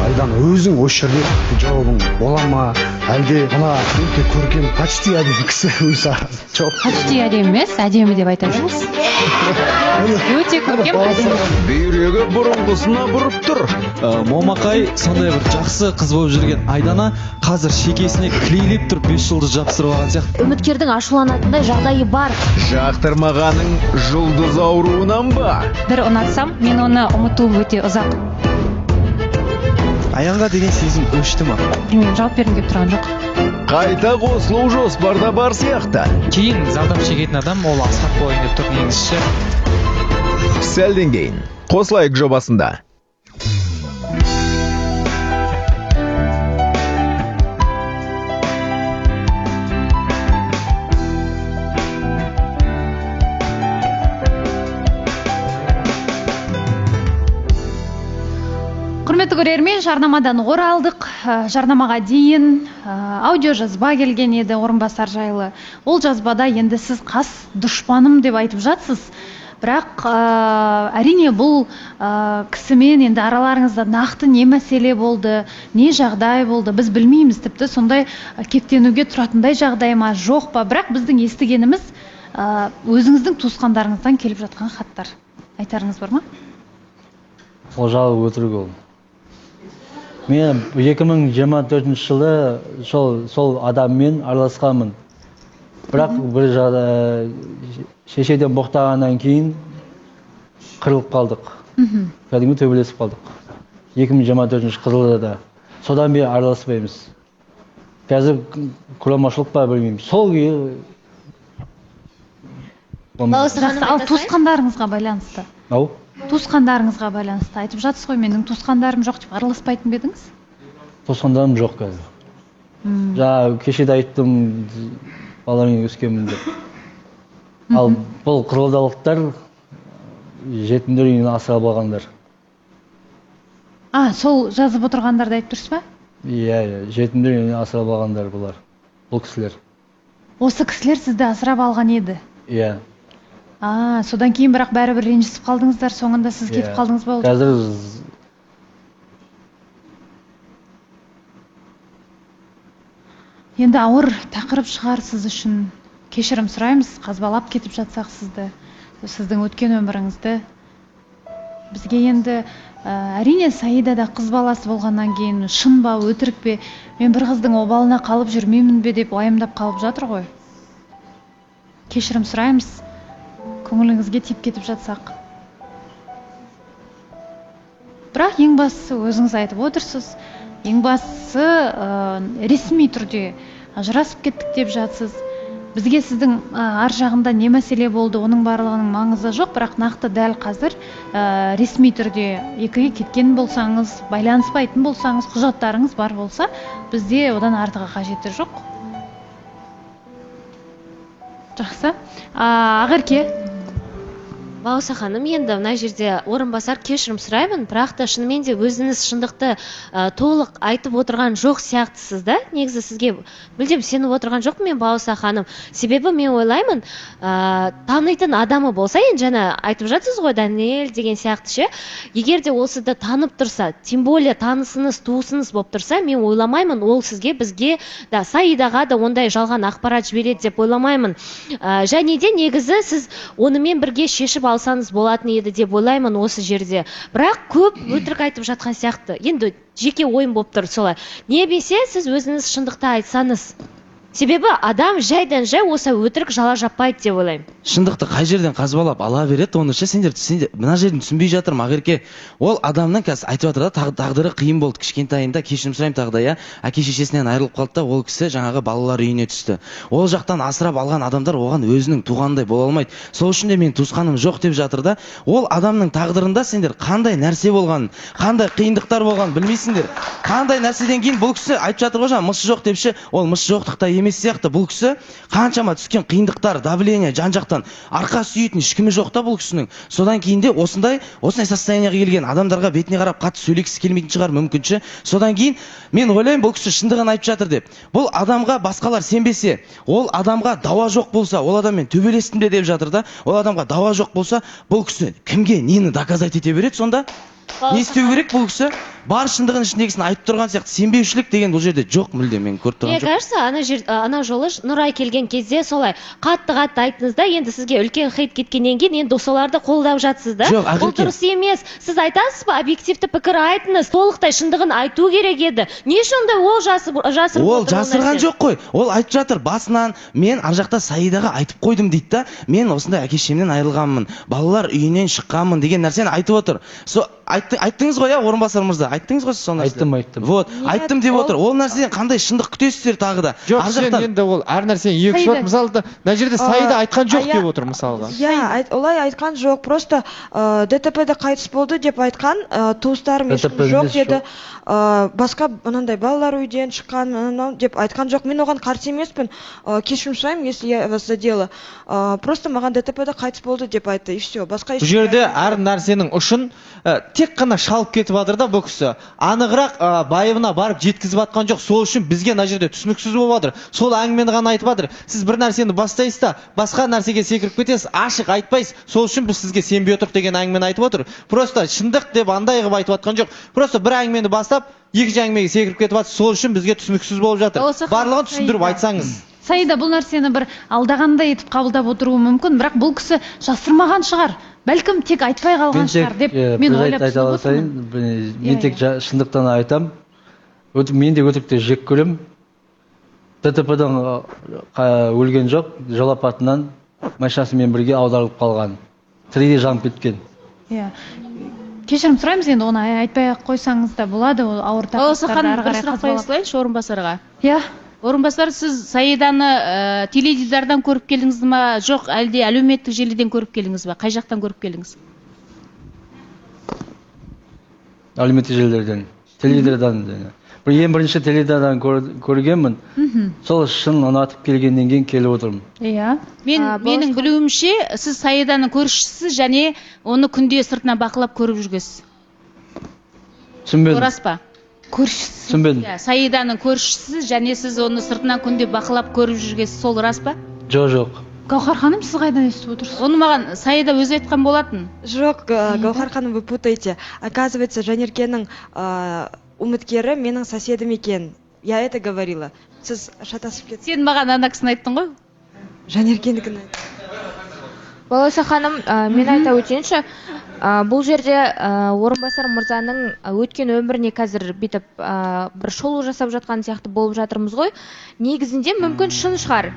Айдан өзің осы жерде жауабың бола ма? Әлде мына өте көркем почти әдемі кісі өзі жауап? Почти әдемі емес, әдемі деп айта беріңіз. Өте көркем, әдемі. Бүйрегі бұрынғысына бұрып тұр. Момақай сондай бір жақсы қыз болып жүрген Айдана қазір шекесіне клейлеп тұрып 5 жұлдыз жапсырып алған сияқты. Үміткердің ашуланатындай жағдайы бар. Жақтырмағаның жұлдыз ауруынан ба? Бір ұнатсам, мен оны ұмытуым өте ұзақ. Аяңға деген сезім өшті ма? Білмеймін, жауап бергім келіп тұрған жоқ. Қайта қосылу жоспарда бар сияқты. Кейін зардап шегетін адам ол асқақ болайын деп тұр негізі. Сәлден кейін қосылайық жобасында. Құрметті көрермен, жарнамадан оралдық. Жарнамаға дейін аудио жазба келген еді Орынбасар жайлы. Ол жазбада енді сіз қас дұшпаным деп айтып жатсыз. Бірақ әрине бұл кісімен енді араларыңызда нақты не мәселе болды, не жағдай болды, біз білмейміз. Тіпті сондай кектенуге тұратындай жағдай ма, жоқ па. Бірақ біздің естігеніміз өзіңіздің туысқандарыңыздан келіп жатқан хаттар. Айтарыңыз бар ма? Ол жағы өтірік ол. Мен 2024 жылы сол адаммен араласқанмын. Бірақ бір жағдай шешеден боқтағаннан кейін қырылып қалдық. Кәдімгі төбелесіп қалдық. 2024 қызылда. Содан бері араласпаймыз. Қазір құрамашылық па білмеймін. Сол Ал туысқандарыңызға байланысты. Ау? Туысқандарыңызға байланысты айтып жатсыз ғой, менің туысқандарым жоқ деп араласпайтын ба едіңіз? Туысқандарым жоқ қазір. Жаңа кешеде айттым, баламен өскенмін деп. Ал бұл қызылдалықтар жетімдер үйінен асырап алғандар. Сол жазып отырғандарды айтып тұрсыз ба? Иә, жетімдер үйінен асырап алғандар бұлар. Бұл кісілер. Осы кісілер сізді асырап алған еді? Иә. Содан кейін бірақ бәрібір ренжісіп қалдыңыздар, соңында сіз кетіп қалдыңыз ба? Қазір енді ауыр тақырып шығар сіз үшін. Кешірім сұраймыз, қазбалап кетіп жатсақ сізді, сіздің өткен өміріңізді. Бізге енді әрине Саида да қыз баласы болғаннан кейін шын ба, өтірік пе, мен бір қыздың обалына қалып жүрмеймін бе деп уайымдап қалып жатыр ғой. Кешірім сұраймыз, көңіліңізге тиіп кетіп жатсақ. Бірақ ең бастысы өзіңіз айтып отырсыз, ең бастысы ресми түрде ажырасып кеттік деп жатсыз. Бізге сіздің ар жағында не мәселе болды, оның барлығының маңызы жоқ, бірақ нақты дәл қазір ресми түрде екіге кеткен болсаңыз, байланыспайтын болсаңыз, құжаттарыңыз бар болса, бізде одан артығы қажеті жоқ. Жақсы. Ақерке. Бауса ханым, енді мына жерде Орынбасар кешірім сұраймын, бірақ та шынымен де өзіңіз шындықты толық айтып отырған жоқ сияқтысыз да. Негізі сізге мүлдем сеніп отырған жоқпын мен, Бауса ханым. Себебі мен ойлаймын, танитын адамы болса, енді жаңа айтып жатсыз ғой, Даниэль деген сияқты ше. Егер де ол сізді танып тұрса, тем более танысыңыз, туысыңыз болып тұрса, мен ойламаймын, ол сізге, бізге да, Саидаға да ондай жалған ақпарат жібереді деп ойламаймын. Және де негізі сіз онымен бірге шешіп алсаңыз болатын еді деп ойлаймын осы жерде. Бірақ көп өтірік айтып жатқан сияқты. Енді жеке ойым болып тұр солай. Не бесе сіз өзіңіз шындықты айтсаңыз. Себебі адам жайдан жай осы өтірік жала жаппайды деп ойлаймын. Шындықты қай жерден қазбалап ала береді, оны ше сендер мына жерін түсінбей жатырмын, Ақерке. Ол адамнан қазір айтып жатыр да, тағдыры қиын болды кішкентайында, кешірім сұраймын тағы да, әке шешесінен айырылып қалды да, ол кісі жаңағы балалар үйіне түсті. Ол жақтан асырап алған адамдар оған өзінің туғандай бола алмайды. Сол үшін де мен туысқаным жоқ деп жатыр да. Ол адамның тағдырында сендер қандай нәрсе болғанын, қандай қиындықтар болғанын білмейсіңдер. Қандай нәрседен кейін бұл кісі айтып жатыр ғой, мысы жоқ деп ше, ол мысы жоқтықта емес сияқты. Бұл кісі қаншама түскен қиындықтар, давление, жан-жақтан арқа сүйейтін ешкімі жоқ та бұл кісінің. Содан кейін де осындай состояниеға келген адамдарға бетіне қарап қатты сөйлегісі келмейтін шығар мүмкінші. Содан кейін мен ойлаймын, бұл кісі шындығын айтып жатыр деп. Бұл адамға басқалар сенбесе, ол адамға дауа жоқ болса, ол адаммен төбелестім де деп жатыр да. Ол адамға дауа жоқ болса, бұл кісі кімге нені доказать ете береді сонда? Не істеу керек бұл кісі? Бар шындығын ішіндегісін айтып тұрған сияқты, сенбеушілік деген бұл жерде жоқ мүлде, мен көріп тұрған Мне жоқ. кажется, ана жолы Нұрай келген кезде солай қатты айттыңыз да, енді сізге үлкен хейт кеткеннен кейін енді соларды қолдап жатсыз да. Жоқ, Бұл Ақерке. дұрыс емес. Сіз айтасыз ба, объективті пікір айтыңыз, толықтай шындығын айту керек еді. Не үшін онда ол жасырып Ол отыр жасырған нәрсені? жоқ қой. Ол айтып жатыр басынан, мен ар жақта Саидаға айтып қойдым дейді да. Мен осындай әке-шешемнен айырылғанмын, балалар үйінен шыққанмын деген нәрсені айтып отыр. Айттыңыз ғой, орынбасар мырза, айттыңыз ғой сонда. Айттым. Вот, айттым деп отыр. Ол нәрседен қандай шындық күтесіздер тағы да? Жоқ, Ар сен жақтан- енді ол әр нәрсені екі Саида. шот, мысалы мына жерде Саида айтқан жоқ иә. деп отыр мысалға. Иә, олай айтқан жоқ, просто ДТП-де қайтыс болды деп айтқан, туыстарым ешкім ДТП жоқ емес деді. Басқа мынандай балалар үйден шыққан деп айтқан жоқ. Мен оған қарсы емеспін. Кешірім сұраймын, если я вас задела. Просто маған ДТП-де қайтыс болды деп айтты, и все. Басқа Бұл жерде әр нәрсенің ұшын тек қана шалып кетіп жатыр да бұл кісі. Анығырақ байыбына барып жеткізіп жатқан жоқ. Сол үшін бізге мына жерде түсініксіз болып жатыр. Сол әңгімені ғана айтып жатыр. Сіз бір нәрсені бастайсыз да, басқа нәрсеге секіріп кетесіз, ашық айтпайсыз. Сол үшін біз сізге сенбей отырып деген әңгімені айтып отыр. Просто шындық деп андай қылып айтып жатқан жоқ. Просто бір әңгімені бастап, екінші әңгімеге секіріп кетіп жатыр. Сол үшін бізге түсініксіз болып жатыр. Барлығын түсіндіріп айтсаңыз. Саида бұл нәрсені бір алдағандай етіп қабылдап отыруы мүмкін, бірақ бұл кісі жасырмаған шығар. Бәлкім тек айтпай қалған шығар деп мен ойлап айта түсініп алсайын, отырмын. мен тек шындықтан айтам. Мен де өтірікті жек көрем. ДТП-дан өлген жоқ, жол апатынан машинасымен бірге аударылып қалған. Тіріде жанып кеткен. Иә. Кешірім сұраймыз, енді оны айтпай ақ қойсаңыз да болады, ол ауыр Осы тақырыптарды ханым ары бір қарай сұрақ қазбалап. қоя салайыншы орынбасарға. Иә. Орынбасар, сіз Саиданы теледидардан көріп келдіңіз ма, жоқ әлде әлеуметтік желіден көріп келдіңіз ба? Қай жақтан көріп келдіңіз? Әлеуметтік желілерден, теледидардан. Ең бірінші теледидардан көргенмін. Сол шын ұнатып келгеннен кейін келіп отырмын. Иә. Менің білуімше, сіз Саиданың көршісісіз және оны күнде сыртынан бақылап көріп жүргенсіз. Түсінбедім. Рас па? Көршісіз. Түсінбедім. Саиданың көршісіз және сіз оны сыртынан күнде бақылап көріп жүргенсіз, сол рас па? Жоқ. Гаухар ханым, сіз қайдан естіп отырсыз? Оны маған Саида өзі айтқан болатын. Жоқ, Гаухар ханым, вы путаете. Оказывается, Жанеркенің үміткері менің соседім екен. Я это говорила. Сіз шатасып кетсіз. Сен маған ана кісіні айттың ғой? Жанеркенікін айттым. Балауса ханым, мен айта өтейінші, бұл жерде орынбасар мырзаның өткен өміріне қазір бүйтіп бір шолу жасап жатқан сияқты болып жатырмыз ғой. Негізінде мүмкін шын шығар.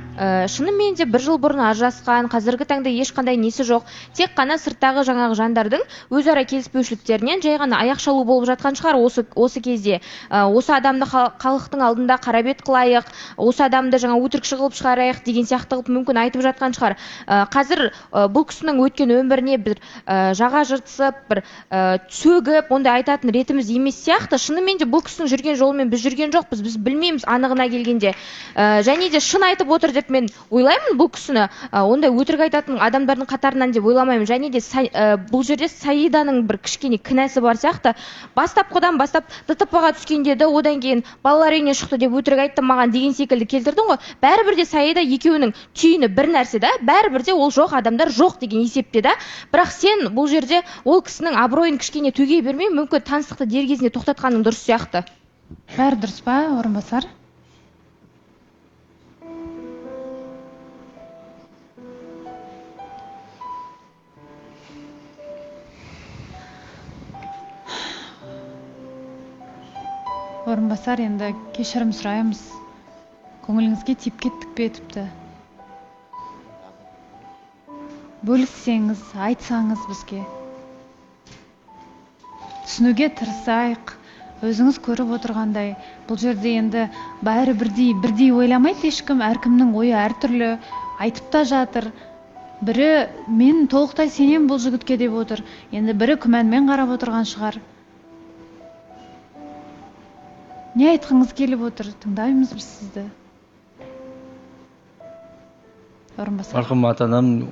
Шынымен де бір жыл бұрын ажырасқан, қазіргі таңда ешқандай несі жоқ. Тек қана сырттағы жаңағы жандардың өзара келіспеушіліктерінен жай ғана аяқ шалу болып жатқан шығар осы кезде. Осы адамды халықтың алдында қарабет қылайық, осы адамды жаңа өтірікші қылып шығарайық деген сияқты қылып мүмкін айтып жатқан шығар. Қазір бұл кісінің өткен өміріне бір жаға жыртысып, бір сөгіп, ондай айтатын ретіміз емес сияқты. Шынымен де бұл кісінің жүрген жолымен біз жүрген жоқпыз, біз білмейміз анығына келгенде. Және де шын айтып отыр деп мен ойлаймын бұл кісіні. Ондай өтірік айтатын адамдардың қатарынан деп ойламаймын. Және де бұл жерде Саиданың бір кішкене кінәсі бар сияқты. Бастапқыдан бастап ДТП-ға түскенде де, одан кейін балалар үйінен шықты деп өтірік айтты маған деген секілді келтірдің ғой. Бәрібір де Саида екеуінің түйіні бір нәрсе да, бәрібір де ол жоқ адамдар жоқ деген есепте да. Бірақ сен бұл жерде ол кісінің абыройын кішкене төге бермей, мүмкін таныстықты дер кезінде тоқтатқаның дұрыс сияқты. Бәрі дұрыс па, орынбасар? Орынбасар, енді кешірім сұраймыз. Көңіліңізге тиіп кеттік пе тіпті? Бөліссеңіз, айтсаңыз бізге. Түсінуге тырысайық. Өзіңіз көріп отырғандай, бұл жерде енді бәрі бірдей ойламайды ешкім, әркімнің ойы әртүрлі, айтып та жатыр. Бірі мен толықтай сенем бұл жігітке деп отыр, енді бірі күмәнмен қарап отырған шығар. Не айтқыңыз келіп отыр, тыңдаймыз біз сізді. орынбасар? марқұм ата анам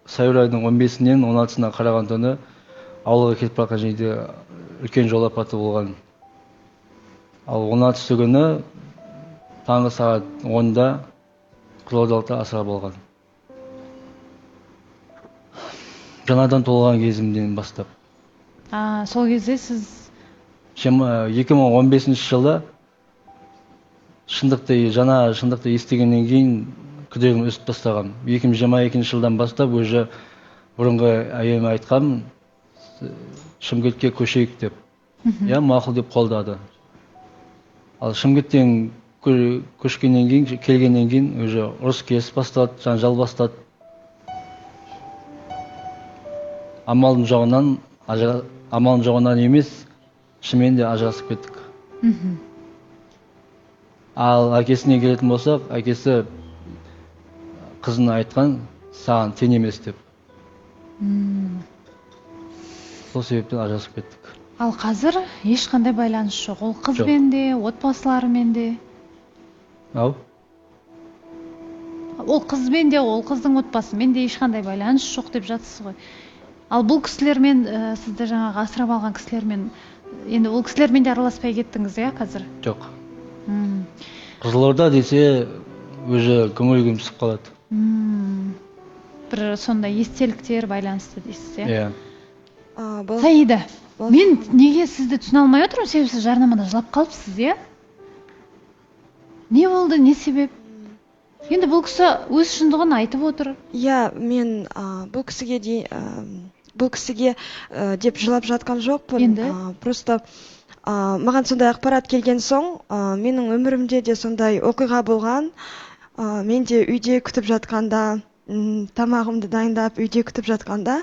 сәуір айының 15-нен 16-сына қараған түні ауылға кетіп бара жатқан жерде үлкен жол апаты болған. Ал 16 күні таңғы сағат 10-да Қызылордалықта асыра болған. Жаңадан толған кезімден бастап. Сол кезде сіз 2015 жылы жаңа шындықты естігеннен кейін күдерім өсіп бастаған. 2022 жылдан бастап уже бұрынғы әйеліме айтқам, Шымкентке көшейік деп. Мақұл деп қолдады. Ал Шымкенттен көшкеннен кейін, келгеннен кейін уже ұрыс керіс басталды, жанжал басталды. Амалдың жоғынан емес, шынымен де ажырасып кеттік. Ал әкесіне келетін болсақ, әкесі қызына айтқан, саған тең емес деп. Сол себептен ажырасып кеттік. Ал қазір ешқандай байланыс жоқ. Ол қызбен де, отбасыларымен де. Ау? Ол қызбен де, ол қыздың отбасымен де ешқандай байланыс жоқ деп жатсыз ғой. Ал бұл кісілермен, сізді жаңағы асырап алған кісілермен, енді ол кісілермен де араласпай кеттіңіз, қазір? Жоқ. Қызылорда десе, уже көңілім түсіп қалады. Бір сондай естеліктер байланысты дейсіз, Иә. Саида, мен неге сізді түсіне алмай отырмын, себебі сіз жарнамада жылап қалыпсыз, Не болды, не себеп? Енді бұл кісі өз шындығын айтып отыр. Мен бұл кісіге деп жылап жатқан жоқпын. Просто маған сондай ақпарат келген соң, менің өмірімде де сондай оқиға болған. Мен де үйде күтіп жатқанда, тамағымды дайындап үйде күтіп жатқанда,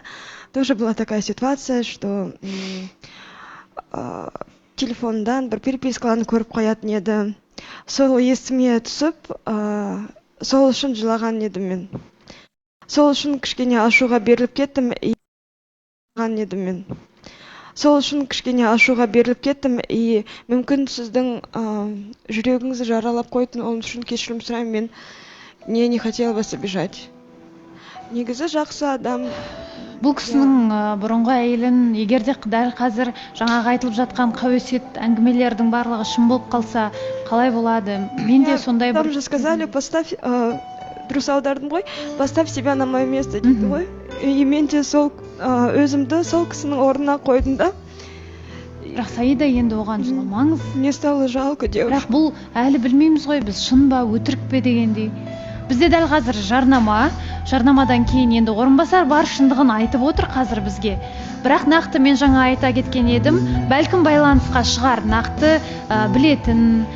тоже была такая ситуация, что телефондан бір перепискаларын көріп қоятын еді. Сол есіме түсіп, сол үшін жылаған едім мен. Сол үшін кішкене ашуға беріліп кеттім. И мүмкін сіздің жүрегіңізді жаралап қойтын, оның үшін кешірім сұраймын. Мен не хотела вас обижать. Негізі жақсы адам. Бұл кісінің бұрынғы әйелін, егерде дәл қазір жаңағы айтылып жатқан қауесет әңгімелердің барлығы шын болып қалса, қалай болады? Мен де сондай бір... Там же сказали, дұрыс аудардым ғой, поставь себя на мое место дейді ғой. И мен де өзімді сол кісінің орнына қойдым да. Бірақ Саида, енді оған жыламаңыз. Мне стало жалко девушка. Бірақ бұл әлі білмейміз ғой, біз шын ба, өтірік пе дегендей. Бізде дәл қазір жарнамадан кейін енді орынбасар бар шындығын айтып отыр қазір бізге. Бірақ нақты мен жаңа айта кеткен едім, бәлкім байланысқа шығар, нақты білетін,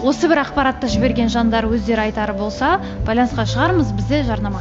осы бір ақпаратты жіберген жандар өздері айтары болса, байланысқа шығармыз, бізде жарнама.